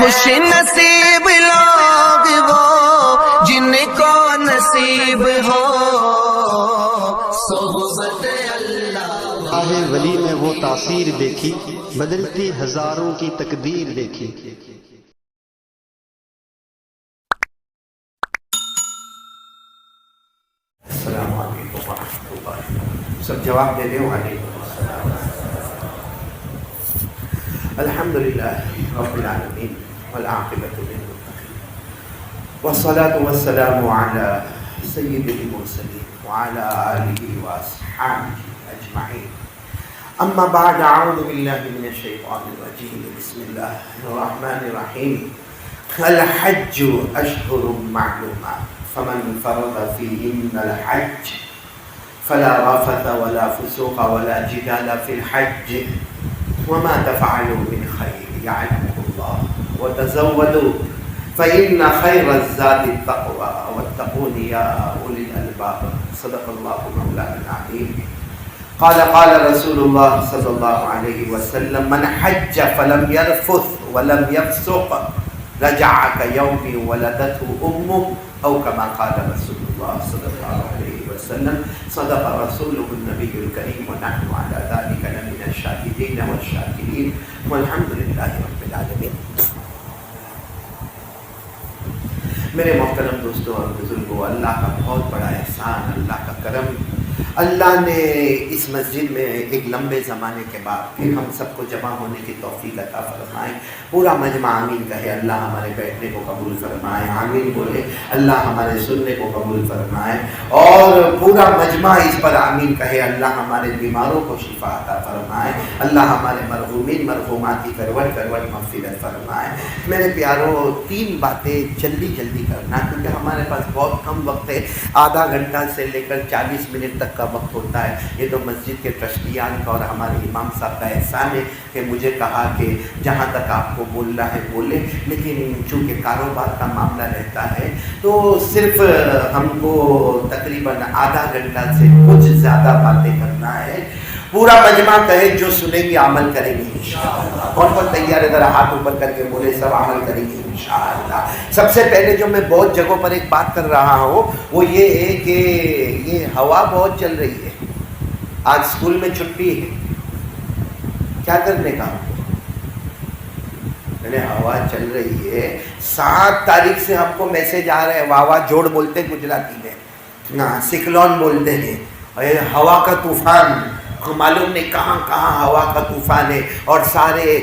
خوش نصیب لوگ وہ جن کو نصیب ہو صحبت اللہ۔ راہ ولی میں وہ تاثیر دیکھی، بدلتی ہزاروں کی تقدیر دیکھی۔ السلام علیکم ورحمۃ اللہ۔ سب جواب دے دیں وعلیکم السلام۔ الحمدللہ رب العالمین والعاقبۃ للمتقین والصلاة والسلام علی سید المرسلین وعلی آلہ واصحابہ اجمعین۔ اما بعد، اعوذ باللہ من الشیطان الرجیم، بسم اللہ الرحمن الرحیم۔ الحج اشہر معلومات فمن فرض فيهن الحج فلا رفث ولا فسوق ولا جدال في الحج وما تفعلوا من خير يعلمه الله وتزودوا فإن خير الزاد التقوى واتقون يا أولي الألباب صدق الله مولانا العظيم۔ قال رسول الله صلى الله عليه وسلم من حج فلم يرفث ولم يفسق رجع كيوم ولدته أمه او كما قال رسول الله صلى الله عليه وسلم۔ صدق رسوله النبي الكريم ونحن على ذلك لمن الشاهدين والشاكرين والحمد لله رب العالمين۔ میرے محترم دوستوں اور بزرگوں، اللہ کا بہت بڑا احسان، اللہ کا کرم، اللہ نے اس مسجد میں ایک لمبے زمانے کے بعد پھر ہم سب کو جمع ہونے کی توفیق عطا فرمائے۔ پورا مجمع آمین کہے، اللہ ہمارے بیٹھنے کو قبول فرمائے، آمین بولے، اللہ ہمارے سننے کو قبول فرمائے، اور پورا مجمع اس پر آمین کہے، اللہ ہمارے بیماروں کو شفا عطا فرمائے، اللہ ہمارے مرحومین مرحومات کی کروٹ کروٹ مغفرت فرمائے۔ میرے پیاروں، تین باتیں جلدی جلدی کرنا، کیونکہ ہمارے پاس بہت کم وقت ہے، آدھا گھنٹہ سے لے کر 40 منٹ تک کا وقت ہوتا ہے۔ یہ تو مسجد کے ٹرسٹیان کا اور ہمارے امام صاحب کا احسان ہے کہ مجھے کہا کہ جہاں تک آپ کو بولنا ہے بولے، لیکن چونکہ کاروبار کا معاملہ رہتا ہے تو صرف ہم کو تقریباً آدھا گھنٹہ سے کچھ زیادہ باتیں کرنا ہے۔ پورا مجمع کہے جو سنیں گے عمل کریں گے انشاءاللہ۔ کون کون تیار ہے؟ ذرا ہاتھ اوپر کر کے بولے سب عمل کریں گے انشاءاللہ۔ سب سے پہلے جو میں بہت جگہوں پر ایک بات کر رہا ہوں وہ یہ ہے کہ یہ ہوا بہت چل رہی ہے، آج اسکول میں چھٹی ہے، کیا کرنے کا؟ ہوا چل رہی ہے، 7 تاریخ سے ہم کو میسج آ رہے ہیں، واوا جوڑ بولتے ہیں گجراتی میں، سکلون بولتے ہیں، ہوا کا طوفان، معلوم نہیں کہاں کہاں ہوا کا طوفان ہے، اور سارے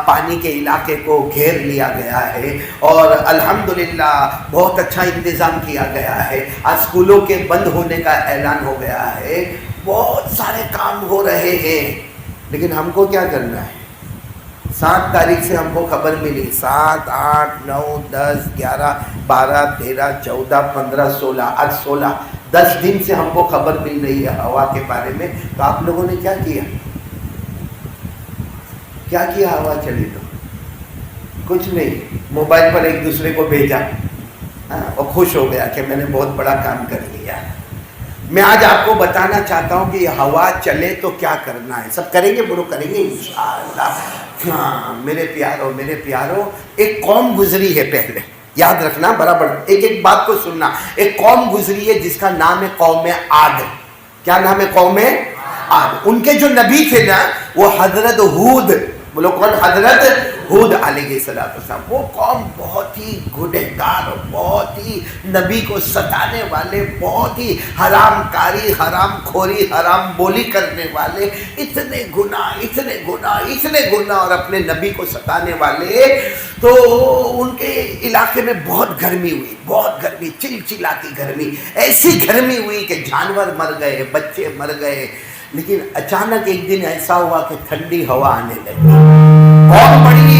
پانی کے علاقے کو گھیر لیا گیا ہے، اور الحمدللہ بہت اچھا انتظام کیا گیا ہے۔ آج اسکولوں کے بند ہونے کا اعلان ہو گیا ہے، بہت سارے کام ہو رہے ہیں، لیکن ہم کو کیا کرنا ہے؟ 7 تاریخ سے ہم کو خبر ملی، 7 8 9 10 11 12 13 14 15 16، آج 16، 10 دن سے ہم کو خبر مل رہی ہے ہوا کے بارے میں۔ تو آپ لوگوں نے کیا کیا؟ کیا کیا؟ ہوا چلی تو کچھ نہیں، موبائل پر ایک دوسرے کو بھیجا اور خوش ہو گیا کہ میں نے بہت بڑا کام کر لیا۔ میں آج آپ کو بتانا چاہتا ہوں کہ یہ ہوا چلے تو کیا کرنا ہے، سب کریں گے، بولو کریں گے انشاءاللہ۔ ہاں میرے پیاروں، ایک قوم گزری ہے، پہلے یاد رکھنا برابر، ایک بات کو سننا، ایک قوم گزری ہے جس کا نام ہے قوم عاد۔ کیا نام ہے؟ قوم عاد۔ ان کے جو نبی تھے نا وہ حضرت ہود، بولو کون؟ حضرت ہود علیہ السلام۔ وہ قوم بہت ہی گنہگار، بہت ہی نبی کو ستانے والے، بہت ہی حرام کاری، حرام خوری، حرام بولی کرنے والے، اتنے گناہ اور اپنے نبی کو ستانے والے۔ تو ان کے علاقے میں بہت گرمی ہوئی، بہت گرمی، چلچلاتی گرمی، ایسی گرمی ہوئی کہ جانور مر گئے، بچے مر گئے۔ لیکن اچانک ایک دن ایسا ہوا کہ ٹھنڈی ہوا آنے لگی، بہت بڑی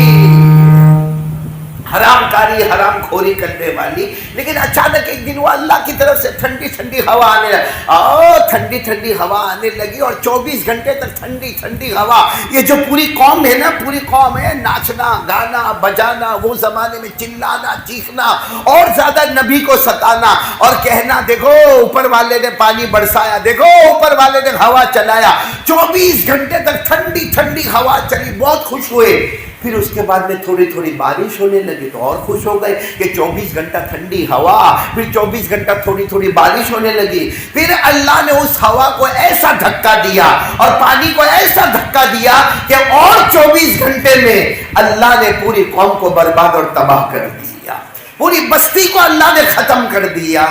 حرام کاری، حرام خوری کرنے والی، لیکن اچانک ایک دن وہ اللہ کی طرف سے ٹھنڈی ٹھنڈی ہوا آنے لگی، ٹھنڈی ٹھنڈی ہوا آنے لگی، اور 24 گھنٹے تک ٹھنڈی ٹھنڈی ہوا۔ یہ جو پوری قوم ہے نا، پوری قوم ہے، ناچنا گانا بجانا، وہ زمانے میں چلانا چیخنا، اور زیادہ نبی کو ستانا اور کہنا دیکھو اوپر والے نے پانی برسایا، دیکھو اوپر والے نے ہوا چلایا۔ 24 گھنٹے تک ٹھنڈی ٹھنڈی ہوا چلی، بہت خوش ہوئے۔ پھر اس کے بعد میں تھوڑی تھوڑی بارش ہونے لگی تو اور خوش ہو گئے کہ 24 گھنٹہ ٹھنڈی ہوا، پھر 24 گھنٹہ تھوڑی تھوڑی بارش ہونے لگی. پھر اللہ نے اس ہوا کو ایسا دھکا دیا اور پانی کو ایسا دھکا دیا کہ اور 24 گھنٹے میں اللہ نے پوری قوم کو برباد اور تباہ کر دیا، پوری بستی کو اللہ نے ختم کر دیا.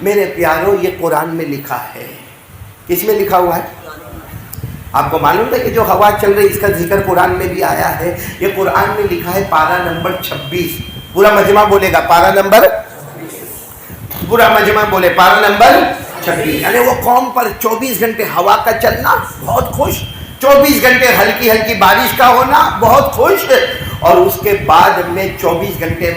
میرے پیاروں، یہ قرآن میں لکھا ہے. کس میں لکھا ہوا ہے؟ آپ کو معلوم ہے کہ جو ہوا چل رہی اس کا ذکر قرآن میں بھی آیا ہے. یہ قرآن میں لکھا ہے پارہ نمبر 26. پورا مجمع بولے گا پارہ نمبر، پورا مجمع بولے پارہ نمبر 26. یعنی وہ قوم پر 24 گھنٹے ہوا کا چلنا بہت خوش، 24 گھنٹے ہلکی ہلکی بارش کا ہونا بہت خوش، اور اس کے بعد میں 24 گھنٹے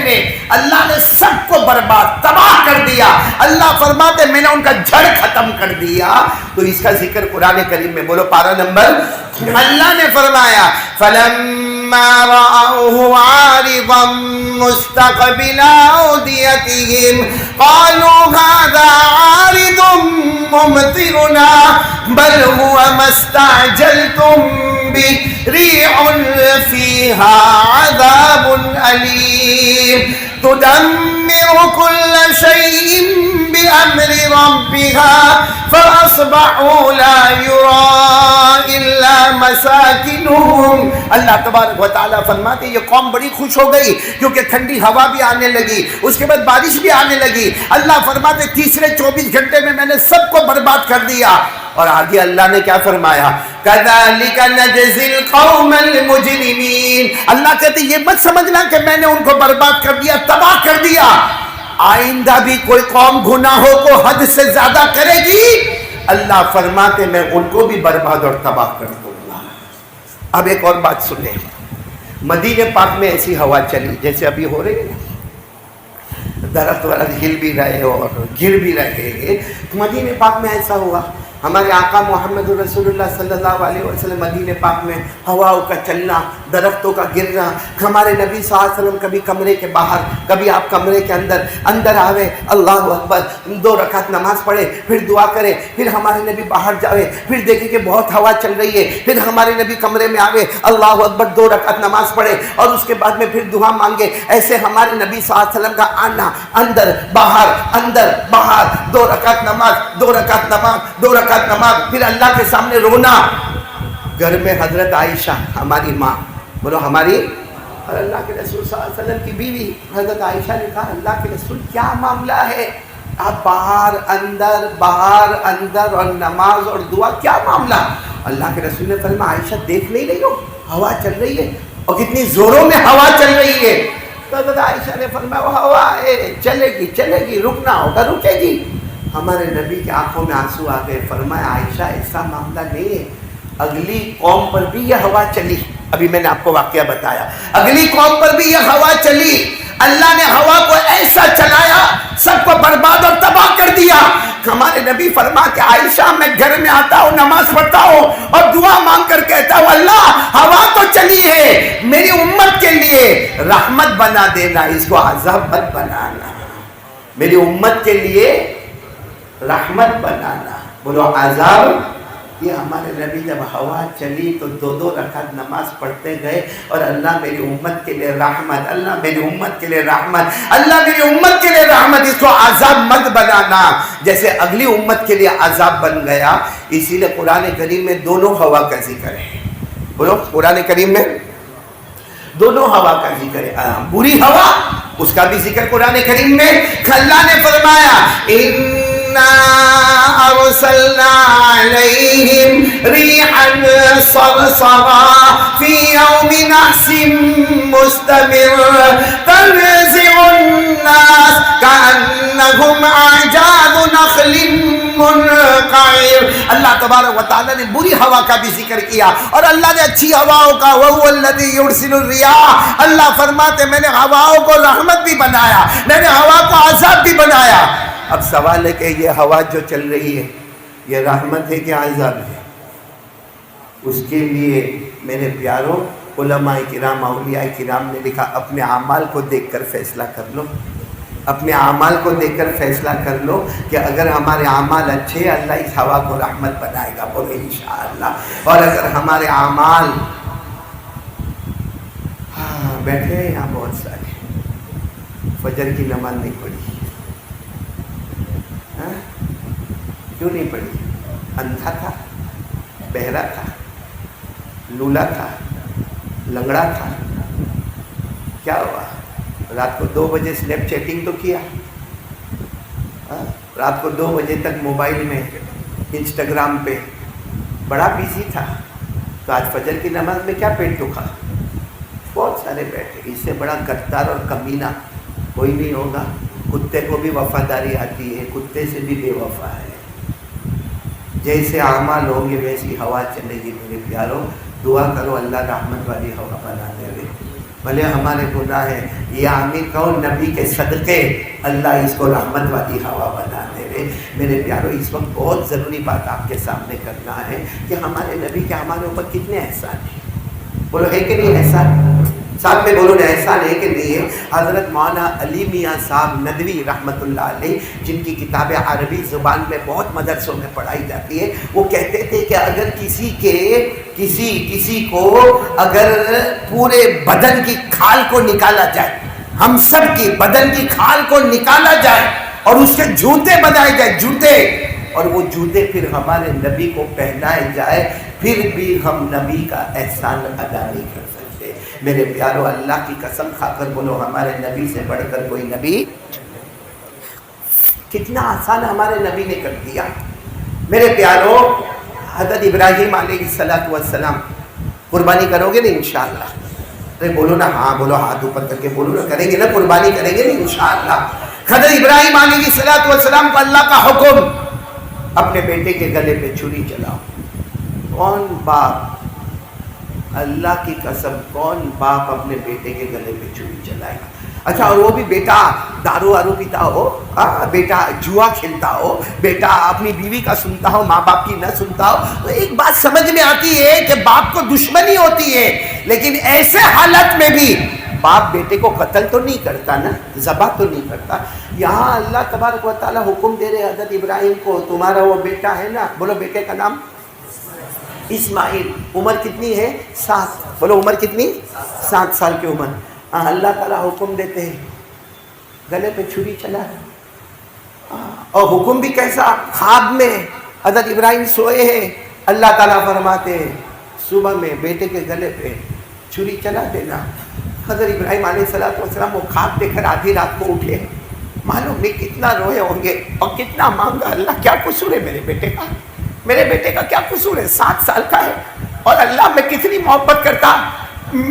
میں اللہ نے سب کو برباد تباہ کر دیا. اللہ فرماتے میں نے ان کا جھڑ ختم کر دیا. تو اس کا ذکر قرآن کریم میں بولو پارہ نمبر. اللہ نے فرمایا فَلَمَّا رَأَوْهُ عَارِضًا مُسْتَقْبِلَ أَوْدِيَتِهِمْ قَالُوا هَذَا عَارِضٌ مُمْطِرُنَا بَلْ هُوَ مَا اسْتَعْجَلْتُمْ بِهِ رِيحٌ فِيهَا عَذَابٌ أَلِيمٌ تُدَمِّرُ كُلَّ شَيْءٍ بِأَمْرِ رَبِّهَا فَأَصْبَحُوا لَا يُرَىٰ إِلَّا مَسَاكِنُهُمْ. اللہ تبارک و تعالیٰ فرماتے یہ قوم بڑی خوش ہو گئی کیونکہ ٹھنڈی ہوا بھی آنے لگی، اس کے بعد بارش بھی آنے لگی. اللہ فرماتے تیسرے 24 گھنٹے میں نے سب کو برباد کر دیا. اور آگے اللہ نے کیا فرمایا؟ كَذَلِكَ نَجْزِي الْقَوْمَ الْمُجْرِمِينَ. اللہ کہتے یہ مت سمجھنا کہ میں نے ان کو برباد کر دیا، تباہ کر دیا. آئندہ بھی کوئی قوم گناہوں کو حد سے زیادہ کرے گی، اللہ فرماتے میں ان کو بھی برباد اور تباہ کر دوں گا. اب ایک اور بات سنیں. مدینہ پاک میں ایسی ہوا چلی جیسے ابھی ہو رہی ہے، درخت ورخت ہل بھی رہے اور گر بھی رہے. مدینہ پاک میں ایسا ہوا. ہمارے آقا محمد رسول اللہ صلی اللہ علیہ وسلم مدینہ پاک میں ہواؤں کا چلنا، درختوں کا گرنا. ہمارے نبی صلی اللہ علیہ وسلم کبھی کمرے کے باہر، کبھی آپ کمرے کے اندر آوے، اللہ اکبر 2 رکعت نماز پڑھے، پھر دعا کرے، پھر ہمارے نبی باہر جاوے، پھر دیکھے کہ بہت ہوا چل رہی ہے، پھر ہمارے نبی کمرے میں آوے، اللہ اکبر 2 رکعت نماز پڑھے اور اس کے بعد میں پھر دعا مانگے. ایسے ہمارے نبی صلی اللہ علیہ وسلم کا آنا، اندر باہر 2 رکعت نماز، 2 رکعت نماز، 2 رکعت نماز، پھر اللہ کے سامنے رونا. گھر میں حضرت عائشہ ہماری ماں، بولو ہماری، اور اللہ کے رسول صلی اللہ علیہ وسلم کی بیوی حضرت عائشہ نے کہا اللہ کے رسول کیا معاملہ ہے؟ آپ باہر اندر اور نماز اور دعا، کیا معاملہ؟ اللہ کے رسول نے فرمایا عائشہ دیکھ نہیں رہی ہو ہوا چل رہی ہے اور کتنی زوروں میں ہوا چل رہی ہے. تو حضرت عائشہ نے فرمایا وہ ہوا ہے چلے گی، رکنا ہوگا رکے گی. ہمارے نبی کی آنکھوں میں آنسو آ گئے. فرمایا عائشہ ایسا معاملہ نہیں ہے، اگلی قوم پر بھی یہ ہوا چلی. ابھی میں نے آپ کو واقعہ بتایا، اگلی قوم پر بھی یہ ہوا چلی. اللہ نے ہوا کو ایسا چلایا، سب کو برباد اور تباہ کر دیا. ہمارے نبی فرما کہ عائشہ میں گھر میں آتا ہوں، نماز پڑھتا ہوں اور دعا مانگ کر کہتا ہوں اللہ ہوا تو چلی ہے، میری امت کے لیے رحمت بنا دینا، اس کو عذاب مت بنانا. میری امت کے لیے رحمت بنانا، بولو عذاب. یہ ہمارے نبی جب ہوا چلی تو 2 رکعت نماز پڑھتے گئے اور اللہ میری امت کے لیے رحمت، اللہ میری امت کے لیے رحمت، اللہ میری امت کے لیے رحمت، اس کو عذاب مت بنانا. جیسے اگلی امت کے لیے عذاب بن گیا، اسی لیے قرآن کریم میں دونوں ہوا کا ذکر ہے. بولو قرآن کریم میں دونوں ہوا کا ذکر ہے. بری ہوا اس کا بھی ذکر قرآن کریم میں. اللہ نے فرمایا أرسلنا عليهم ريحا صرصرا في يوم نحس مستمر تنزع الناس كأنهم أعجاز نخل منقعر. اللہ تبارک و تعالیٰ نے بری ہوا کا بھی ذکر کیا اور اللہ نے اچھی ہواؤں کا وَهُوَ الَّذِي يُرْسِلُ الرِّيَاحَ. اللہ فرماتے میں نے ہواؤں کو رحمت بھی بنایا، میں نے ہوا کو عذاب بھی بنایا. اب سوال ہے کہ یہ ہوا جو چل رہی ہے یہ رحمت ہے کہ عذاب ہے؟ اس کے لیے میرے پیاروں علماء کرام، اولیاء کرام نے لکھا اپنے اعمال کو دیکھ کر فیصلہ کر لو، اپنے اعمال کو دیکھ کر فیصلہ کر لو کہ اگر ہمارے اعمال اچھے اللہ اس ہوا کو رحمت بنائے گا، بولے انشاءاللہ. اور اگر ہمارے اعمال بیٹھے ہیں یہاں بہت سارے، فجر کی نماز نہیں پڑھی، ہاں؟ کیوں نہیں پڑھی؟ اندھا تھا، بہرا تھا، لولا تھا، لنگڑا تھا، کیا ہوا؟ رات کو 2 بجے سنیپ چیٹنگ تو کیا، ہاں؟ رات کو 2 بجے تک موبائل میں انسٹاگرام پہ بڑا بیزی تھا، تو آج فجر کی نماز میں کیا پیٹ دکھا؟ بہت سارے بیٹھے، اس سے بڑا غدار اور کمینہ کوئی نہیں ہوگا۔ کتے کو بھی وفاداری آتی ہے، کتے سے بھی بے وفا ہے۔ جیسے اعمال ہوں گے ویسی ہوا چلے گی میرے پیاروں۔ دعا کرو اللہ رحمت والی ہوا بنا دے، بھلے ہمارے گناہ ہے، یہ آمین کہو نبی کے صدقے اللہ اس کو رحمت والی ہوا بنا دے۔ میرے پیاروں، اس وقت بہت ضروری بات آپ کے سامنے کرنا ہے کہ ہمارے نبی کے ہمارے اوپر کتنے احسان ہیں، بولو ہے کہ نہیں احسان؟ ساتھ میں بولو نا، احسان ہے کہ نہیں ہے؟ حضرت مولانا علی میاں صاحب ندوی رحمۃ اللہ علیہ، جن کی کتابیں عربی زبان میں بہت مدرسوں میں پڑھائی جاتی ہے، وہ کہتے تھے کہ اگر کسی کو اگر پورے بدن کی کھال کو نکالا جائے، ہم سب کی بدن کی کھال کو نکالا جائے اور اس کے جوتے بنائے جائے، جوتے، اور وہ جوتے پھر ہمارے نبی کو پہنائے جائے، پھر بھی ہم نبی کا احسان ادا نہیں کر سکتے۔ میرے پیارو، اللہ کی قسم کھا کر بولو، ہمارے نبی سے بڑھ کر کوئی نبی؟ کتنا آسان ہمارے نبی نے کر دیا۔ میرے پیارو، حضرت ابراہیم علیہ السلام، قربانی کرو گے نا انشاءاللہ؟ ارے بولو نا، ہاں بولو، ہاتھ اوپر کر کے بولو نا، کریں گے نا، قربانی کریں گے نا انشاءاللہ؟ حضرت ابراہیم علیہ السلام کو اللہ کا حکم، اپنے بیٹے کے گلے پہ چھری چلاؤ۔ کون باپ، اللہ کی قسم، کون باپ اپنے بیٹے کے گلے پہ چھری چلائے گا؟ اچھا، اور وہ بھی بیٹا دارو وارو پیتا ہو، بیٹا جوا کھیلتا ہو، بیٹا اپنی بیوی کا سنتا ہو، ماں باپ کی نہ سنتا ہو، تو ایک بات سمجھ میں آتی ہے کہ باپ کو دشمنی ہوتی ہے، لیکن ایسے حالت میں بھی باپ بیٹے کو قتل تو نہیں کرتا نا، ذبح تو نہیں کرتا۔ یہاں اللہ تبارک و تعالیٰ حکم دے رہے حضرت ابراہیم کو، تمہارا وہ بیٹا ہے نا، بولو بیٹے کا نام اسماعیل، عمر کتنی ہے؟ 7، بولو عمر کتنی؟ 7 سال کی عمر۔ اللہ تعالیٰ حکم دیتے ہیں، گلے پہ چھری چلا ہے، اور حکم بھی کیسا؟ خواب میں حضرت ابراہیم سوئے ہیں، اللہ تعالیٰ فرماتے ہیں صبح میں بیٹے کے گلے پہ چھری چلا دینا۔ حضرت ابراہیم علیہ السلام وہ خواب دے کر آدھی رات کو اٹھے، معلوم نہیں کتنا روئے ہوں گے اور کتنا مانگا، اللہ کیا قصور ہے میرے بیٹے کا، میرے بیٹے کا کیا قصور ہے؟ 7 سال کا ہے، اور اللہ میں کتنی محبت کرتا،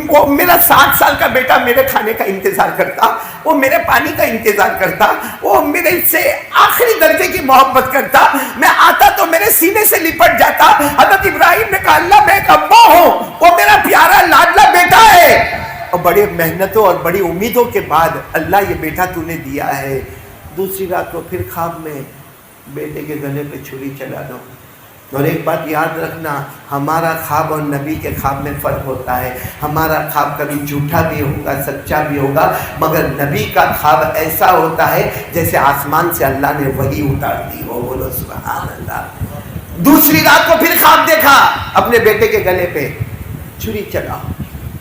وہ میرا 7 سال کا بیٹا میرے کھانے کا انتظار کرتا، وہ میرے پانی کا انتظار کرتا، وہ میرے سے آخری درجے کی محبت کرتا، میں آتا تو میرے سینے سے لپٹ جاتا۔ حضرت ابراہیم نے کہا اللہ میں ایک ابا ہوں، وہ میرا پیارا لاڈلا بیٹا ہے، اور بڑے محنتوں اور بڑی امیدوں کے بعد اللہ یہ بیٹا تو نے دیا ہے۔ دوسری رات کو پھر خواب میں بیٹے کے گلے پہ چھری چلا دو۔ اور ایک بات یاد رکھنا، ہمارا خواب اور نبی کے خواب میں فرق ہوتا ہے۔ ہمارا خواب کبھی جھوٹا بھی ہوگا، سچا بھی ہوگا، مگر نبی کا خواب ایسا ہوتا ہے جیسے آسمان سے اللہ نے وحی اتار دی ہو، بولو سبحان اللہ۔ دوسری رات کو پھر خواب دیکھا، اپنے بیٹے کے گلے پہ چھری چلا،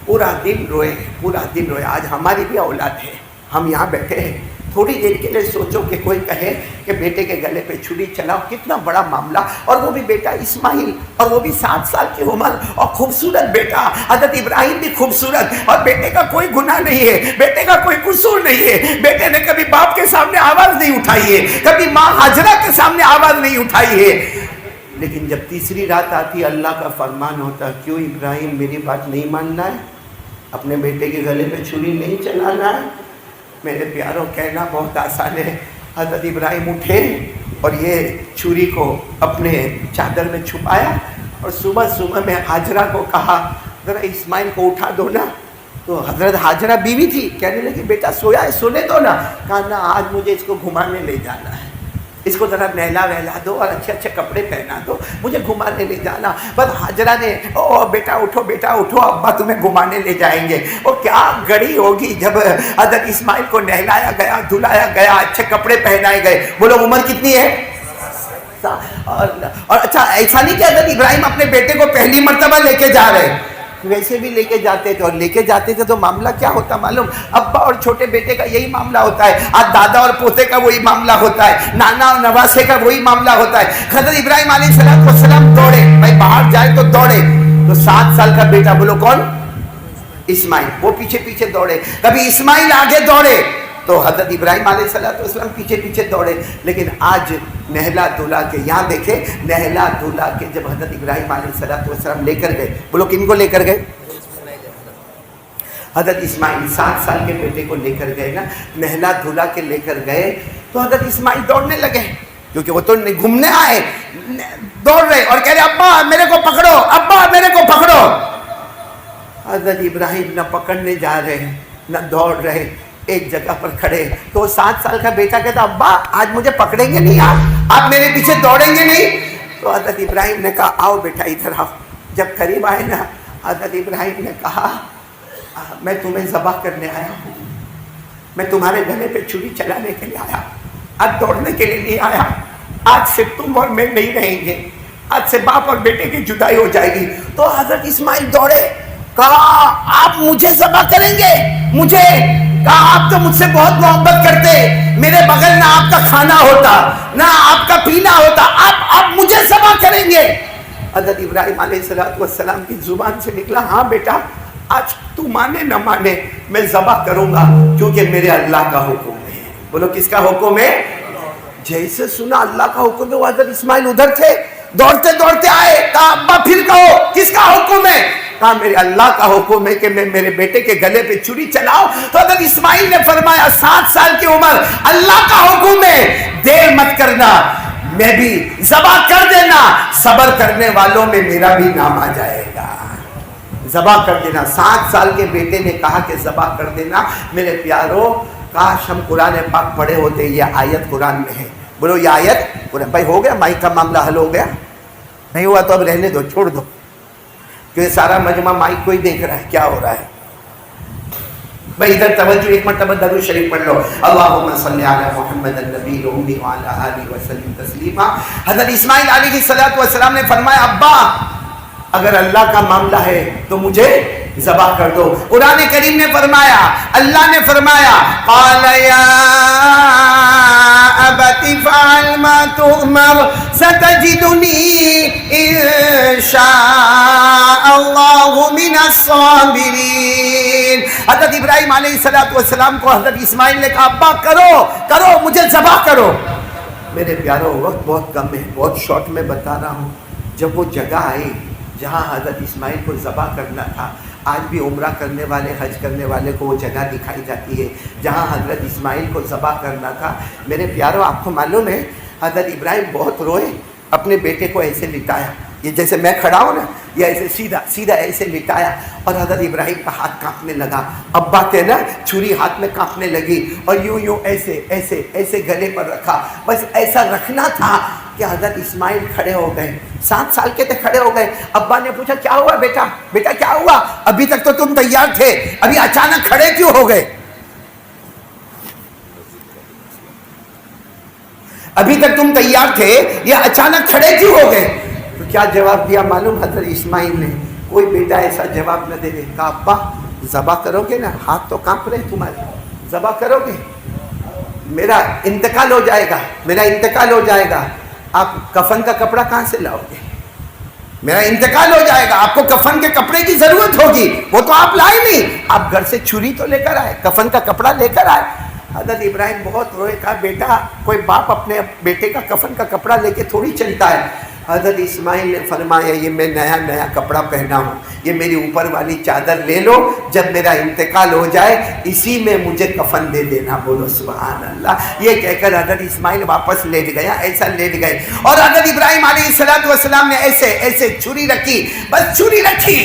پورا دن روئے، پورا دن روئے۔ آج ہماری بھی اولاد ہے، ہم یہاں بیٹھے ہیں، تھوڑی دیر کے لیے سوچو کہ کوئی کہے کہ بیٹے کے گلے پہ چھری چلاؤ، کتنا بڑا معاملہ، اور وہ بھی بیٹا اسماعیل، اور وہ بھی 7 سال کی عمر، اور خوبصورت بیٹا۔ حضرت ابراہیم بھی خوبصورت، اور بیٹے کا کوئی گناہ نہیں ہے، بیٹے کا کوئی قصور نہیں ہے، بیٹے نے کبھی باپ کے سامنے آواز نہیں اٹھائی ہے، کبھی ماں ہاجرہ کے سامنے آواز نہیں اٹھائی ہے۔ لیکن جب تیسری رات آتی، اللہ کا فرمان ہوتا، کیوں ابراہیم میری بات نہیں ماننا ہے، اپنے بیٹے کے گلے پہ چھری نہیں چلانا ہے؟ میرے پیاروں، کہنا بہت آسان ہے۔ حضرت ابراہیم اٹھے اور یہ چھری کو اپنے چادر میں چھپایا، اور صبح میں ہاجرہ کو کہا ذرا اسماعیل کو اٹھا دو نا۔ تو حضرت ہاجرہ بیوی تھی، کہنے لگی بیٹا سویا ہے، سونے دو نا۔ کہا نا، آج مجھے اس کو گھمانے لے جانا ہے، اس کو ذرا نہلا وہلا دو اور اچھے اچھے کپڑے پہنا دو، مجھے گھمانے لے جانا۔ بس ہاجرہ نے، او بیٹا اٹھو، بیٹا اٹھو، ابا تمہیں گھمانے لے جائیں گے۔ اور کیا گھڑی ہوگی جب حضرت اسماعیل کو نہلایا گیا، دھلایا گیا، اچھے کپڑے پہنائے گئے۔ بولو عمر کتنی ہے؟ اور اچھا ایسا نہیں کہ حضرت ابراہیم اپنے بیٹے کو پہلی مرتبہ لے کے جا رہے، ویسے بھی لے کے جاتے تھے, اور لے کے جاتے تھے تو معاملہ کیا ہوتا معلوم, ابا اور چھوٹے بیٹے کا یہی معاملہ ہوتا ہے, آج دادا اور پوتے کا وہی معاملہ ہوتا ہے, نانا اور نواسے کا وہی معاملہ ہوتا ہے. حضرت ابراہیم علیہ السلام دوڑے, بھائی باہر جائے تو دوڑے, تو 7 سال کا بیٹا بولو کون, اسماعیل, وہ پیچھے پیچھے دوڑے. کبھی اسماعیل آگے دوڑے تو حضرت ابراہیم علیہ السلام پیچھے پیچھے دوڑے. لیکن آج نہلا دھلا کے, یہاں دیکھیں نہلا دھلا کے جب حضرت ابراہیم علیہ السلام لے کر گئے, بولو کن کو لے کر گئے, حضرت اسماعیل 7 سال کے بیٹے کو لے کر گئے نا, نہلا دھلا کے لے کر گئے تو حضرت اسماعیل دوڑنے لگے, کیونکہ وہ تو گھومنے آئے, دوڑ رہے اور کہہ رہے ابا میرے کو پکڑو, ابا میرے کو پکڑو. حضرت ابراہیم نہ پکڑنے جا رہے ہیں نہ دوڑ رہے, ایک جگہ پر کھڑے. تو 7 سال کا بیٹا کہتا ابا آج مجھے پکڑیں گے نہیں, آپ میرے پیچھے دوڑیں گے نہیں. تو حضرت ابراہیم نے کہا آؤ بیٹا ادھر آؤ. جب قریب آئے نا, حضرت ابراہیم نے کہا میں تمہیں ذبح کرنے آیا ہوں, میں تمہارے گلے پہ چھری چلانے کے لیے آیا, آج دوڑنے کے لیے نہیں آیا. آج سے تم اور میں نہیں رہیں گے, آج سے باپ اور بیٹے کی جدائی ہو جائے گی. تو حضرت اسماعیل دوڑے, کہا آپ مجھے ذبح کریں گے, مجھے, کہا آپ تو مجھ سے بہت محبت کرتے, میرے بغل نہ آپ کا کھانا ہوتا نہ آپ کا پینا ہوتا, آپ مجھے ذبح کریں گے. حضرت ابراہیم علیہ السلام کی زبان سے نکلا ہاں بیٹا آج تو مانے نہ مانے میں ذبح کروں گا, کیونکہ میرے اللہ کا حکم ہے. بولو کس کا حکم ہے, جیسے سنا اللہ کا حکم ہے. وہ حضرت اسماعیل ادھر تھے, دوڑتے دوڑتے آئے, کہا ابا پھر کہو کس کا حکم ہے, کہا میرے اللہ کا حکم ہے کہ میں میرے بیٹے کے گلے پہ چھری چلاؤ. تو حضرت اسماعیل نے فرمایا 7 سال کی عمر, اللہ کا حکم ہے دیر مت کرنا, میں بھی ذبح کر دینا, صبر کرنے والوں میں میرا بھی نام آ جائے گا. ذبح کر دینا. 7 سال کے بیٹے نے کہا کہ ذبح کر دینا. میرے پیاروں کاش ہم قرآن پاک پڑھے ہوتے, یہ آیت قرآن میں ہے. بولو یہ آیت قرآن. بھائی ہو گیا مائک کا معاملہ حل ہو گیا, نہیں ہوا تو اب رہنے دو, چھوڑ دو, کیونکہ سارا مجمع مائک کو ہی دیکھ رہا ہے کیا ہو رہا ہے. بھائی ادھر توجہ, ایک مرتبہ درود شریف پڑھ لو, اللہم صلی علی محمد النبی الامی وعلی آلہ وسلم تسلیما. حضرت اسماعیل علیہ السلام نے فرمایا ابا اگر اللہ کا معاملہ ہے تو مجھے ذبح کر دو. قرآن کریم نے فرمایا, اللہ نے فرمایا قال یا ابت فعل ما تؤمر ستجدنی ان شاء اللہ من الصابرین. حضرت ابراہیم علیہ السلام کو حضرت اسماعیل نے کہا ابا کرو کرو مجھے ذبح کرو. میرے پیاروں وقت بہت کم ہے, بہت شارٹ میں بتا رہا ہوں. جب وہ جگہ آئی جہاں حضرت اسماعیل کو ذبح کرنا تھا, آج بھی عمرہ کرنے والے حج کرنے والے کو وہ جگہ دکھائی جاتی ہے جہاں حضرت اسماعیل کو ذبح کرنا تھا. میرے پیاروں آپ کو معلوم ہے حضرت ابراہیم بہت روئے, اپنے بیٹے کو ایسے لٹایا, یہ جیسے میں کھڑا ہوں نا, یہ ایسے سیدھا سیدھا ایسے لٹایا, اور حضرت ابراہیم کا ہاتھ کانپنے لگا. ابا کے نا چھری ہاتھ میں کانپنے لگی, اور یوں یوں ایسے ایسے ایسے گلے پر رکھا. بس ایسا رکھنا تھا کہ حضرت اسماعیل کھڑے ہو گئے, 7 سال کے تھے, کھڑے ہو گئے. ابا نے پوچھا کیا ہوا بیٹا, بیٹا کیا ہوا, ابھی تک تو تم تیار تھے, ابھی اچانک کھڑے کیوں ہو گئے, ابھی تک تم تیار تھے, یہ اچانک کھڑے کیوں ہو گئے. تو کیا جواب دیا معلوم حضرت اسماعیل نے, کوئی بیٹا ایسا جواب نہ دے دے. کہا ابا ذبح کرو گے نا, ہاتھ تو کانپ رہے تمہارے, ذبح کرو گے, میرا انتقال ہو جائے گا, میرا انتقال ہو جائے گا, آپ کفن کا کپڑا کہاں سے لاؤ گے, میرا انتقال ہو جائے گا, آپ کو کفن کے کپڑے کی ضرورت ہوگی, وہ تو آپ لائے نہیں, آپ گھر سے چھری تو لے کر آئے, کفن کا کپڑا لے کر آئے. حضرت ابراہیم بہت روئے, کہا بیٹا کوئی باپ اپنے بیٹے کا کفن کا کپڑا لے کے تھوڑی چلتا ہے. حضرت اسماعیل نے فرمایا یہ میں نیا نیا کپڑا پہنا ہوں, یہ میری اوپر والی چادر لے لو, جب میرا انتقال ہو جائے اسی میں مجھے کفن دے دینا. بولو سبحان اللہ. یہ کہہ کر حضرت اسماعیل واپس لیٹ گیا, ایسا لیٹ گئے, اور حضرت ابراہیم علیہ السلام نے ایسے ایسے چھری رکھی, بس چھری رکھی.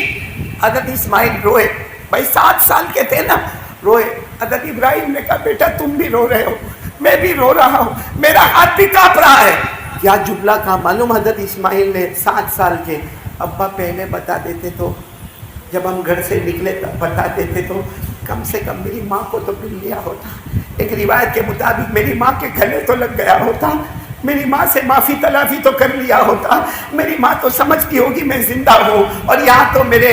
حضرت اسماعیل روئے, بھائی 7 سال کے تھے نا, روئے. حضرت ابراہیم نے کہا بیٹا تم بھی رو رہے ہو, میں بھی رو رہا ہوں, میرا ہاتھ بھی کانپ رہا ہے. کیا جملہ کہا معلوم حضرت اسماعیل نے, 7 سال کے, ابا پہلے بتا دیتے تو, جب ہم گھر سے نکلے تب بتا دیتے تو کم سے کم میری ماں کو تو مل لیا ہوتا, ایک روایت کے مطابق میری ماں کے گلے تو لگ گیا ہوتا, میری ماں سے معافی تلافی تو کر لیا ہوتا، میری ماں تو سمجھتی ہوگی میں زندہ ہوں، اور یہاں تو میرے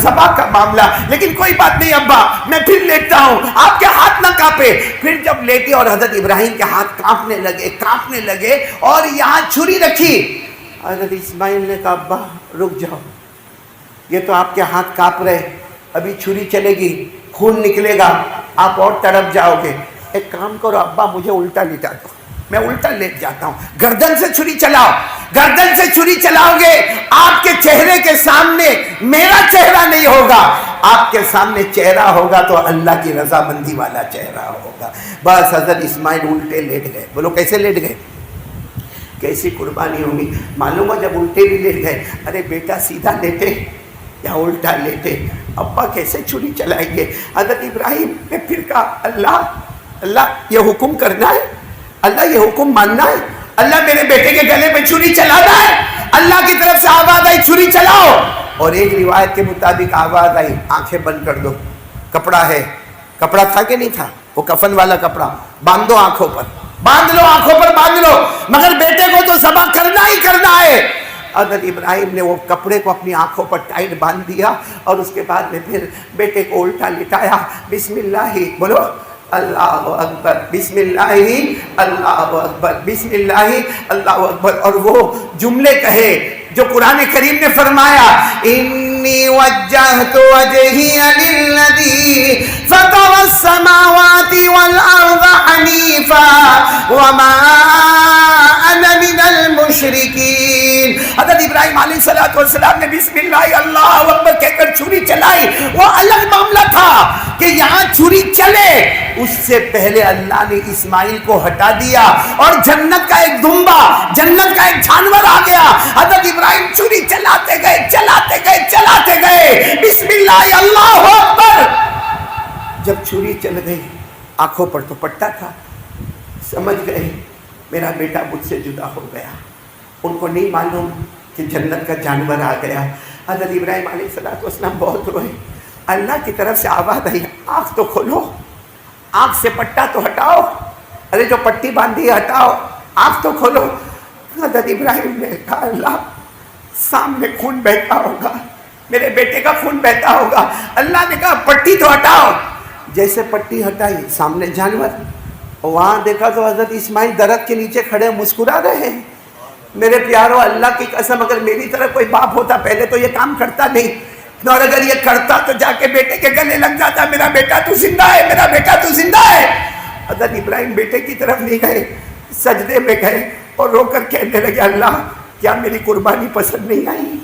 ذبح کا معاملہ، لیکن کوئی بات نہیں ابا، میں پھر لیٹتا ہوں، آپ کے ہاتھ نہ کانپے۔ پھر جب لیٹے اور حضرت ابراہیم کے ہاتھ کانپنے لگے اور یہاں چھری رکھی، حضرت اسماعیل نے کہا ابا رک جاؤ، یہ تو آپ کے ہاتھ کانپ رہے، ابھی چھری چلے گی، خون نکلے گا، آپ اور تڑپ جاؤ گے، ایک کام کرو ابا مجھے الٹا لٹا دو، میں الٹا لیٹ جاتا ہوں، گردن سے چھری چلاؤ، گردن سے چھری چلاؤ گے، آپ کے چہرے کے سامنے میرا چہرہ نہیں ہوگا، آپ کے سامنے چہرہ ہوگا تو اللہ کی رضامندی والا چہرہ ہوگا۔ بس حضرت اسماعیل الٹے لیٹ گئے۔ بولو کیسے لیٹ گئے؟ کیسی قربانی ہوگی معلوم ہے جب الٹے بھی لیٹ گئے، ارے بیٹا سیدھا لیٹے یا الٹا لیٹے، ابا کیسے چھری چلائیں گے؟ حضرت ابراہیم نے پھر کہا اللہ یہ حکم کرنا ہے، اللہ یہ حکم ماننا ہے، اللہ میرے بیٹے کے گلے میں چھری چلانا ہے، اللہ کی طرف سے آواز آئی چھری چلاؤ، اور ایک روایت کے مطابق آواز آئی آنکھیں بند کر دو، کپڑا ہے، کپڑا تھا کہ نہیں تھا؟ وہ کفن والا کپڑا باندھ دو آنکھوں پر، باندھ لو آنکھوں پر، باندھ لو، مگر بیٹے کو تو ذبح کرنا ہی کرنا ہے۔ حضرت ابراہیم نے وہ کپڑے کو اپنی آنکھوں پر ٹائٹ باندھ دیا، اور اس کے بعد میں پھر بیٹے کو الٹا لٹایا، بسم اللہ بولو اللہ اکبر، بسم اللہ اللہ اکبر، بسم اللہ اللہ اکبر، اور وہ جملے کہے جو قرآن کریم نے فرمایا انی وجہت وجہی للذی فطر السماوات والارض حنیفا وما انا من المشرکین۔ حضرت ابراہیم علیہ السلام نے بسم اللہ اللہ اکبر کہہ کر چھری چلائی، وہ الگ معاملہ تھا کہ یہاں چھری چلے، اس سے پہلے اللہ نے اسماعیل کو ہٹا دیا، اور جنت کا ایک دمبا، جنت کا ایک جانور آ گیا، حضرت ابراہیم چھری چلاتے گئے، بسم اللہ اللہ اکبر۔ جب چھری چل گئی، آنکھوں پر تو پٹا تھا، سمجھ گئے میرا بیٹا مجھ سے جدا ہو گیا، ان کو نہیں معلوم کہ جنت کا جانور آ گیا۔ حضرت ابراہیم علیہ السلام بہت روئے، اللہ کی طرف سے آواز آئی آنکھ تو کھولو، آنکھ سے پٹا تو ہٹاؤ، ارے جو پٹی باندھی ہٹاؤ، آنکھ تو کھولو۔ حضرت ابراہیم نے کہا اللہ سامنے خون بہتا ہوگا، میرے بیٹے کا خون بہتا ہوگا، اللہ نے کہا پٹی تو ہٹاؤ، جیسے پٹی ہٹائی سامنے جانور، وہاں دیکھا تو حضرت اسماعیل درخت کے نیچے کھڑے مسکرا رہے ہیں۔ میرے پیارو اللہ کی قسم اگر میری طرح کوئی باپ ہوتا پہلے تو یہ کام کرتا نہیں، اور اگر یہ کرتا تو جا کے بیٹے کے گلے لگ جاتا، میرا بیٹا تو زندہ ہے، میرا بیٹا تو زندہ ہے۔ حضرت ابراہیم بیٹے کی طرف نہیں گئے، سجدے میں گئے اور رو کر کہنے لگے اللہ کیا میری قربانی پسند نہیں آئی؟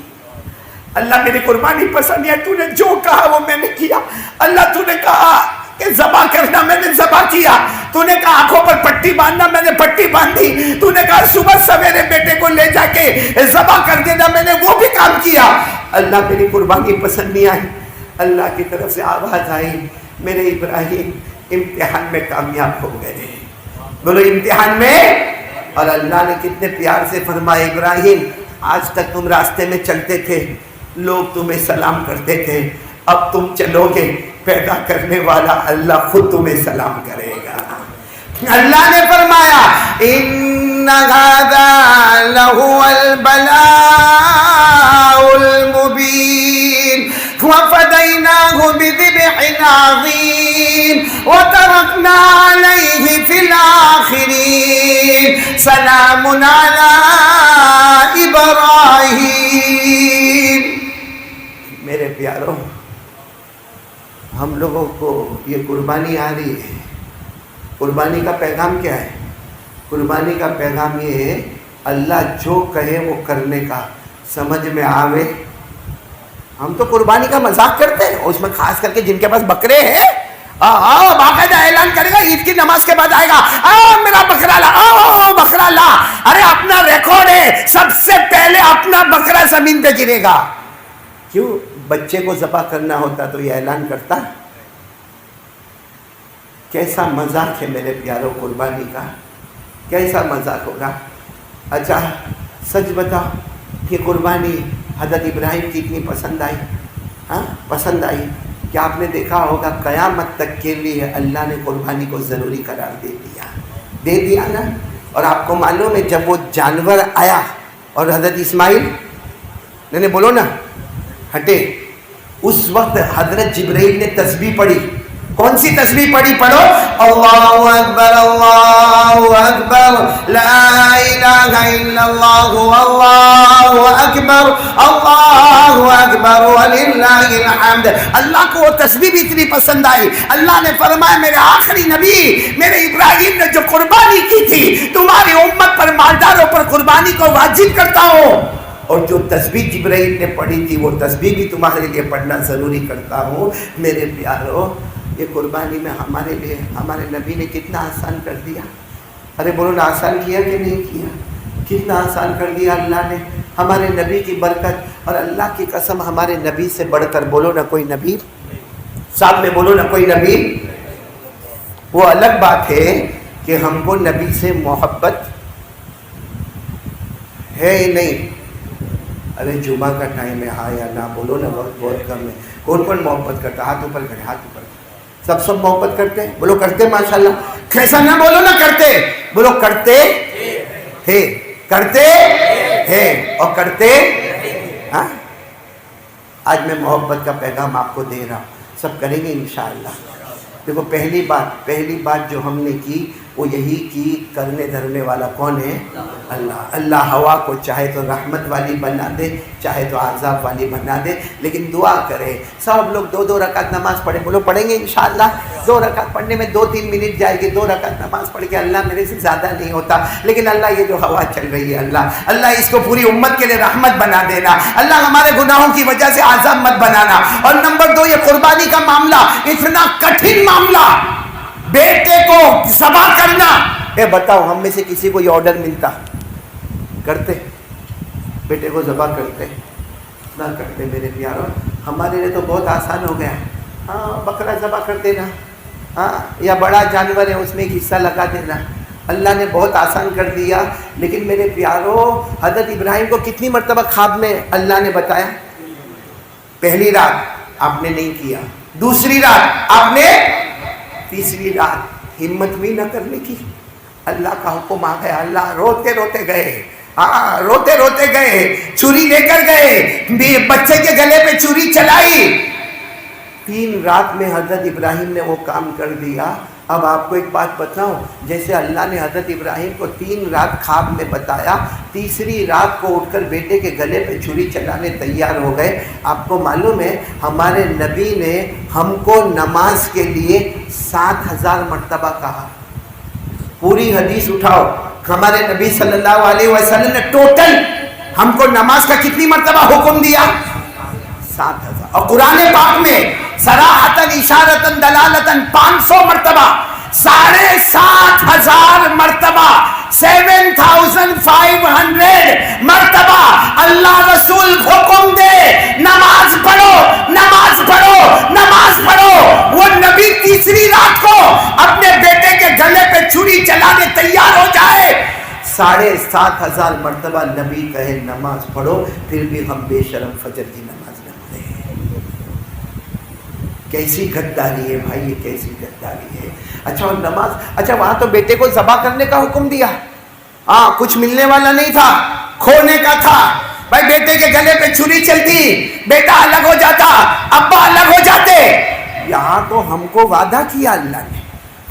اللہ میری قربانی پسند نہیں آئی، تو نے جو کہا وہ میں نے کیا، اللہ تو نے کہا کہ ذبح کرنا میں نے ذبح کیا، تو نے کہا آنکھوں پر پٹی باندھنا میں نے پٹی باندھی، تو نے کہا صبح سویرے بیٹے کو لے جا کے ذبح کر دینا میں نے وہ بھی کام کیا، اللہ میری قربانی پسند نہیں آئی۔ اللہ کی طرف سے آواز آئی میرے ابراہیم امتحان میں کامیاب ہو گئے، بولو امتحان میں، اور اللہ نے کتنے پیار سے فرمایا ابراہیم آج تک تم راستے میں چلتے تھے لوگ تمہیں سلام کرتے تھے، اب تم چلو گے پیدا کرنے والا اللہ خود تمہیں سلام کرے گا۔ اللہ نے فرمایا ان ھذا لہو البلاء المبین وفدیناہ بذبح عظیم وترکنا علیہ فی الآخرین سلام علی ابراہیم۔ میرے پیاروں ہم لوگوں کو یہ قربانی آ رہی ہے، قربانی کا پیغام کیا ہے؟ قربانی کا پیغام یہ ہے اللہ جو کہے وہ کرنے کا، سمجھ میں آوے۔ ہم تو قربانی کا مذاق کرتے ہیں، اس میں خاص کر کے جن کے پاس بکرے ہیں باقاعدہ اعلان کرے گا عید کی نماز کے بعد آئے گا میرا بکرا لا، بکرا لا، ارے اپنا ریکارڈ ہے، سب سے پہلے اپنا بکرا زمین پہ گرے گا۔ کیوں؟ بچے کو ذبح کرنا ہوتا تو یہ اعلان کرتا۔ کیسا مذاق ہے میرے پیاروں قربانی کا، کیسا مذاق ہوگا۔ اچھا سچ بتاؤ کہ قربانی حضرت ابراہیم کی اتنی پسند آئی؟ ہاں پسند آئی؟ کیا آپ نے دیکھا ہوگا قیامت تک کے لیے اللہ نے قربانی کو ضروری قرار دے دیا نا۔ اور آپ کو معلوم ہے جب وہ جانور آیا اور حضرت اسماعیل نے بولو نا ہٹے، اس وقت حضرت جبرائیل نے تسبیح پڑھی. کون سی تسبیح پڑھی؟ پڑھو اللہ اکبر اللہ اکبر لا الہ الا اللہ اللہ اکبر وللہ الحمد. اللہ کو وہ تسبیح بھی اتنی پسند آئی. اللہ نے فرمایا میرے آخری نبی میرے ابراہیم نے جو قربانی کی تھی تمہاری امت پر مالداروں پر قربانی کو واجب کرتا ہوں، اور جو تسبیح جبرائیل نے پڑھی تھی وہ تسبیح بھی تمہارے لیے پڑھنا ضروری کرتا ہوں. میرے پیارو یہ قربانی میں ہمارے لیے ہمارے نبی نے کتنا آسان کر دیا. ارے بولو نا آسان کیا کہ نہیں کیا؟ کتنا آسان کر دیا اللہ نے. ہمارے نبی کی برکت، اور اللہ کی قسم ہمارے نبی سے بڑھ کر بولو نا کوئی نبی، ساتھ میں بولو نا کوئی نبی. وہ الگ بات ہے کہ ہم کو نبی سے محبت ہے ہی نہیں. ارے جمعہ کا ٹائم ہے، ہاں یا نہ بولو نا، وقت بہت کم ہے. کون کون محبت کرتا؟ ہاتھ اوپر کرے، ہاتھ اوپر. سب محبت کرتے ہیں؟ بولو کرتے ماشاءاللہ. کیسا نہ بولو نا کرتے، بولو کرتے تھے، کرتے ہیں اور کرتے. ہاں آج میں محبت کا پیغام آپ کو دے رہا ہوں، سب کریں گے انشاءاللہ. دیکھو پہلی بات جو ہم نے کی وہ یہی کی، کرنے دھرنے والا کون ہے؟ اللہ. اللہ ہوا کو چاہے تو رحمت والی بنا دے، چاہے تو عذاب والی بنا دے، لیکن دعا کرے. سب لوگ 2 رکعت نماز پڑھیں. بولو پڑھیں گے انشاءاللہ. 2 رکعت پڑھنے میں 2-3 منٹ جائے گی. 2 رکعت نماز پڑھ کے اللہ میرے سے زیادہ نہیں ہوتا، لیکن اللہ یہ جو ہوا چل رہی ہے اللہ اس کو پوری امت کے لیے رحمت بنا دینا. اللہ ہمارے گناہوں کی وجہ سے عذاب مت بنانا. اور نمبر 2 یہ قربانی کا معاملہ اتنا کٹھن معاملہ، بیٹے کو ذبح کرنا. اے بتاؤ ہم میں سے کسی کو یہ آرڈر ملتا؟ کرتے؟ بیٹے کو ذبح کرتے؟ نہ کرتے. میرے پیاروں ہمارے لیے تو بہت آسان ہو گیا. ہاں بکرا ذبح کر دینا، ہاں یا بڑا جانور ہے اس میں ایک حصہ لگا دینا. اللہ نے بہت آسان کر دیا. لیکن میرے پیاروں حضرت ابراہیم کو کتنی مرتبہ خواب میں اللہ نے بتایا؟ پہلی رات آپ نے نہیں کیا، دوسری رات آپ نے، تیسری رات ہمت بھی نہ کرنے کی. اللہ کا حکم آ گیا. اللہ روتے روتے گئے، روتے روتے گئے، چوری لے کر گئے، بچے کے گلے پہ چوری چلائی. 3 رات میں حضرت ابراہیم نے وہ کام کر دیا. اب آپ کو ایک بات بتاؤں، جیسے اللہ نے حضرت ابراہیم کو 3 رات خواب میں بتایا، تیسری رات کو اٹھ کر بیٹے کے گلے پہ چھری چلانے تیار ہو گئے. آپ کو معلوم ہے ہمارے نبی نے ہم کو نماز کے لیے 7000 مرتبہ کہا. پوری حدیث اٹھاؤ، ہمارے نبی صلی اللہ علیہ وسلم نے ٹوٹل ہم کو نماز کا کتنی مرتبہ حکم دیا؟ 7000. اور قرآن پاک میں صراحتاً اشارتاً دلالتاً 500 مرتبہ، 7500 مرتبہ، 7500 مرتبہ اللہ رسول حکم دے نماز پڑھو، نماز پڑھو، نماز پڑھو. وہ نبی تیسری رات کو اپنے بیٹے کے گلے پہ چھری چلانے تیار ہو جائے. 7500 مرتبہ نبی کہے نماز پڑھو، پھر بھی ہم بے شرم فجر کی نماز نہ پڑھیں. کیسی غداری ہے بھائی، یہ کیسی غداری ہے. اچھا اور نماز، اچھا وہاں تو بیٹے کو ذبح کرنے کا حکم دیا. ہاں کچھ ملنے والا نہیں تھا، کھونے کا تھا. بھائی بیٹے کے گلے پہ چھری چلتی، بیٹا الگ ہو جاتا، ابا الگ ہو جاتے. یہاں تو ہم کو وعدہ کیا، اللہ نے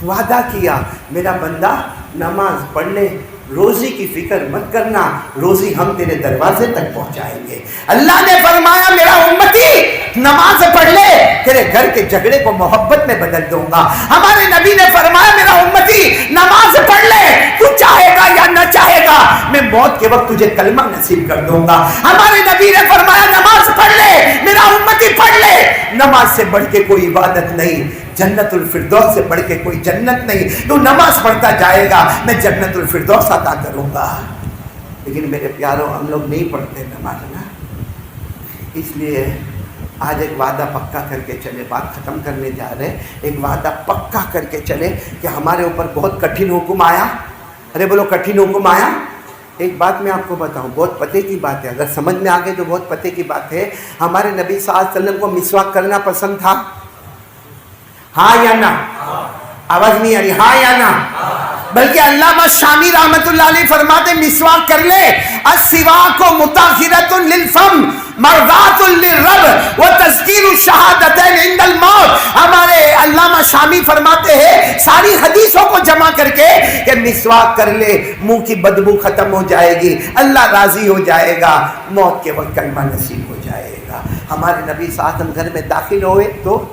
وعدہ کیا میرا بندہ نماز پڑھ لے، روزی کی فکر مت کرنا، روزی ہم تیرے دروازے تک پہنچائیں گے. اللہ نے فرمایا میرا امتی نماز پڑھ لے، تیرے گھر کے جھگڑے کو محبت میں بدل دوں گا. ہمارے نبی نے فرمایا میرا امتی نماز پڑھ لے، تو چاہے گا یا نہ چاہے گا میں موت کے وقت تجھے کلمہ نصیب کر دوں گا. ہمارے نبی نے فرمایا نماز پڑھ لے میرا امتی، پڑھ لے. نماز سے بڑھ کے کوئی عبادت نہیں، جنت الفردوس سے بڑھ کے کوئی جنت نہیں. تو نماز پڑھتا جائے گا میں جنت الفردوس عطا کروں گا. لیکن میرے پیاروں ہم لوگ نہیں پڑھتے نماز نا. اس لیے آج ایک وعدہ پکا کر کے چلے، بات ختم کرنے جا رہے ہیں. ایک وعدہ پکا کر کے چلے کہ ہمارے اوپر بہت کٹھن حکم آیا. ارے بولو کٹھن حکم آیا. ایک بات میں آپ کو بتاؤں، بہت پتے کی بات ہے، اگر سمجھ میں آ گئی تو بہت پتے کی بات ہے. ہمارے نبی صلی اللہ علیہ وسلم کو مسواک کرنا پسند تھا؟ ہاں یا نہ؟ آواز نہیں آ رہی، ہاں یا نہ؟ بلکہ علامہ شامی رحمت اللہ علیہ فرماتے مسواک کر لے، السواک مطہرۃ للفم مرضات للرب وتذکیر الشہادتین عند الموت۔ ہمارے علامہ شامی فرماتے ہیں ساری حدیثوں کو جمع کر کے کہ مسواک کر لے، منہ کی بدبو ختم ہو جائے گی، اللہ راضی ہو جائے گا، موت کے وقت کلمہ نصیب ہو جائے گا۔ ہمارے نبی صلی اللہ علیہ وسلم گھر میں داخل ہوئے تو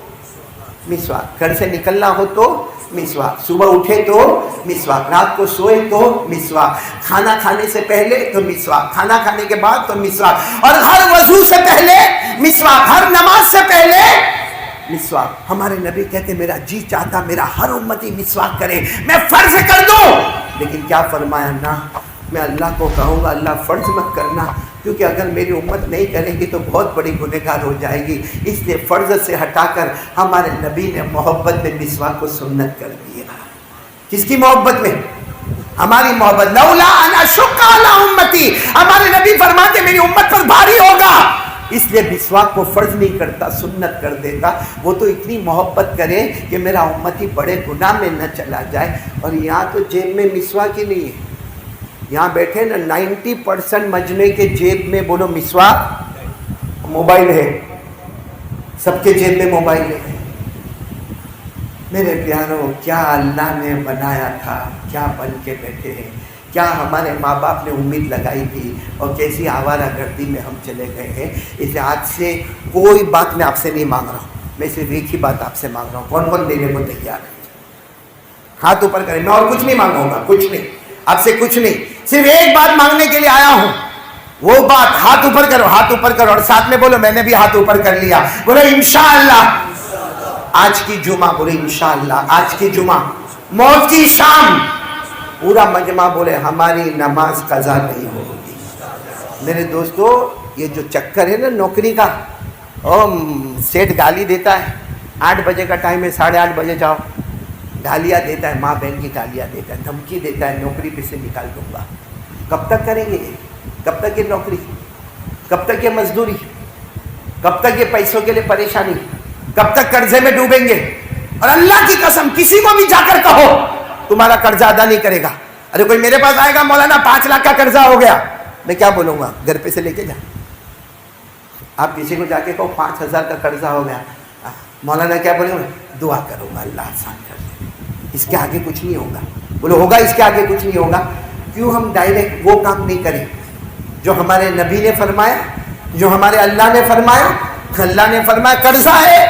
مسواک، گھر سے نکلنا ہو تو مسواک، صبح اٹھے تو مسواک، رات کو سوئے تو مسواک، کھانا کھانے سے پہلے تو مسواک، کھانا کھانے کے بعد تو مسواک، اور ہر وضو سے پہلے مسواک، ہر نماز سے پہلے مسواک۔ ہمارے نبی کہتے میرا جی چاہتا میرا ہر امتی مسواک کرے، میں فرض کر دوں، لیکن کیا فرمایا؟ نہ، میں اللہ کو کہوں گا اللہ فرض مت کرنا، کیونکہ اگر میری امت نہیں کرے گی تو بہت بڑی گنہگار ہو جائے گی، اس لیے فرض سے ہٹا کر ہمارے نبی نے محبت میں مسواک کو سنت کر دیا۔ کس کی محبت میں؟ ہماری محبت۔ لولا ان اشق علی امتی، ہمارے نبی فرماتے میری امت پر بھاری ہوگا، اس لیے مسواک کو فرض نہیں کرتا، سنت کر دیتا۔ وہ تو اتنی محبت کرے کہ میرا امتی بڑے گناہ میں نہ چلا جائے۔ اور یہاں تو جیب میں مسواک ہی نہیں ہے، یہاں بیٹھے نا 90% مجمع کے جیب میں بولو مسواک، موبائل ہے، سب کے جیب میں موبائل ہے۔ میرے پیاروں، کیا اللہ نے بنایا تھا، کیا بن کے بیٹھے ہیں، کیا ہمارے ماں باپ نے امید لگائی تھی، اور کیسی آوارہ گردی میں ہم چلے گئے ہیں۔ اس لیے آج سے کوئی بات میں آپ سے نہیں مانگ رہا ہوں، میں صرف ایک ہی بات آپ سے مانگ رہا ہوں۔ کون کون دینے کو تیار ہے؟ ہاتھ اوپر کریں، میں اور کچھ نہیں مانگوں گا، کچھ نہیں، آپ سے کچھ نہیں، صرف ایک بات مانگنے کے لیے آیا ہوں، وہ بات ہاتھ اوپر کرو، ہاتھ اوپر کرو، اور ساتھ میں بولو میں نے بھی ہاتھ اوپر کر لیا، بولو انشاءاللہ آج کی جمعہ، بولے انشاءاللہ آج کی جمعہ، موت کی شام، پورا مجمع بولے ہماری نماز قضا نہیں ہوگی۔ میرے دوستو، یہ جو چکر ہے نا نوکری کا، سیٹ گالی دیتا ہے، 8 بجے کا ٹائم ہے، 8:30 بجے جاؤ، گالیاں دیتا ہے، ماں بہن کی گالیاں دیتا ہے، دھمکی دیتا ہے، نوکری پہ سے نکال دوں گا۔ کب تک کریں گے؟ کب تک یہ نوکری؟ کب تک یہ مزدوری؟ کب تک یہ پیسوں کے لیے پریشانی؟ کب تک قرضے میں ڈوبیں گے؟ اور اللہ کی قسم کسی کو بھی جا کر کہو تمہارا قرضہ ادا نہیں کرے گا، ارے کوئی میرے پاس آئے گا مولانا 5 لاکھ کا قرضہ ہو گیا، میں کیا بولوں گا؟ گھر پہ سے لے کے جا۔ آپ کسی کو جا کے کہو 5,000 کا قرضہ ہو گیا، مولانا کیا بولیں گے؟ دعا کروں گا اللہ آسان کر دے، اس کے آگے کچھ نہیں ہوگا۔ بولو ہوگا، اس کے آگے کچھ نہیں ہوگا۔ کیوں ہم ڈائریکٹ وہ کام نہیں کریں جو ہمارے نبی نے فرمایا، جو ہمارے اللہ نے فرمایا؟ اللہ نے فرمایا قرضہ ہے،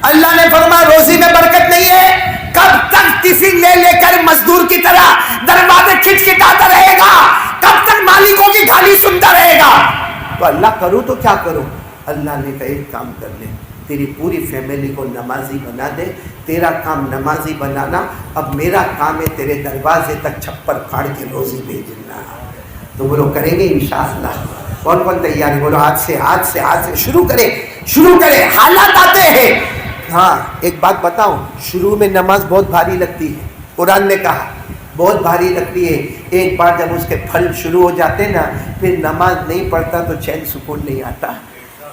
اللہ نے فرمایا روزی میں برکت نہیں ہے، کب تک ٹفن لے لے کر مزدور کی طرح دروازے کھٹکھٹاتا رہے گا؟ کب تک مالکوں کی گالی سنتا رہے گا؟ تو اللہ کروں تو کیا کروں؟ اللہ نے کہا ایک کام کر لے، تیری پوری فیملی کو نمازی بنا دے، تیرا کام نمازی بنانا، اب میرا کام ہے تیرے دروازے تک چھپر پھاڑ کے روزی بھیجنا۔ تو بولو کریں گے انشاءاللہ؟ کون کون تیار ہے؟ بولو آج سے شروع کریں، حالات آتے ہیں۔ ہاں ایک بات بتاؤں، شروع میں نماز بہت بھاری لگتی ہے، قرآن نے کہا بہت بھاری لگتی ہے، ایک بار جب اس کے پھل شروع ہو جاتے نا، پھر نماز نہیں پڑھتا تو چین سکون نہیں آتا،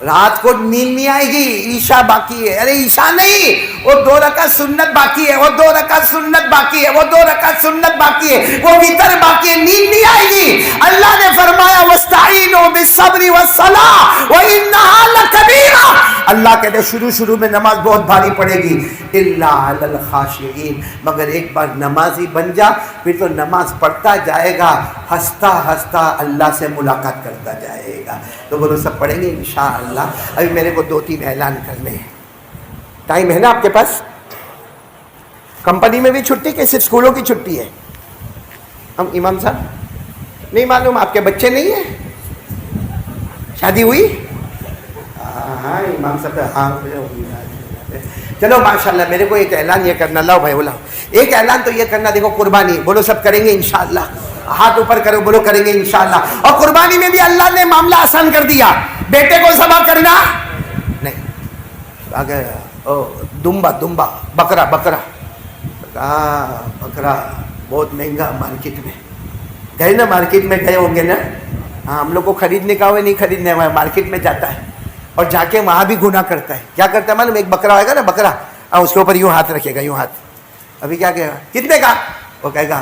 رات کو نیند نہیں آئے گی، عشاء باقی ہے، ارے عشاء نہیں، وہ 2 رکعت سنت باقی ہے، وہ 2 رکعت سنت باقی ہے، وہ 2 رکعت سنت باقی ہے، وہ وتر باقی ہے، نیند نہیں آئے گی۔ اللہ نے فرمایا وَاسْتَعِينُوا بِالصَّبْرِ وَالصَّلَاةِ وَإِنَّهَا لَكَبِيرَةٌ، اللہ کہتے شروع میں نماز بہت بھاری پڑے گی، إِلَّا عَلَى الْخَاشِعِينَ، مگر ایک بار نمازی بن جا پھر تو نماز پڑھتا جائے گا، ہنستا ہنستا اللہ سے ملاقات کرتا جائے گا۔ تو بولو سب پڑھیں گے انشاءاللہ۔ ابھی میرے کو 2-3 اعلان کرنے ہیں، ٹائم ہے نا آپ کے پاس؟ کمپنی میں بھی چھٹی کہ صرف اسکولوں کی چھٹی ہے؟ ہم امام صاحب نہیں معلوم، آپ کے بچے نہیں ہیں؟ شادی ہوئی؟ ہاں امام صاحب، ہاں چلو ماشاءاللہ۔ میرے کو ایک اعلان یہ کرنا، لاؤ بھائی بولا، ایک اعلان تو یہ کرنا، دیکھو قربانی، بولو سب کریں گے انشاءاللہ، ہاتھ اوپر کرو، بولو کریں گے انشاءاللہ۔ اور قربانی میں بھی اللہ نے معاملہ آسان کر دیا، بیٹے کو ذبح کرنا نہیں، آگے دمبا بکرا بہت مہنگا مارکیٹ میں گئے نا، مارکیٹ میں گئے ہوں گے نا، ہاں ہم لوگ کو خریدنے کا ہوئے نہیں خریدنے، مارکیٹ میں جاتا ہے اور جا کے وہاں بھی گناہ کرتا ہے۔ کیا کرتا ہے معلوم؟ ایک بکرا ہوئے گا نا، بکرا اس کے اوپر یوں ہاتھ رکھے گا، یوں ہاتھ، ابھی کیا کہے گا؟ کتنے کا؟ وہ کہے گا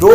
2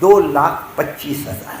2,25,000।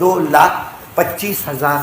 2,25,000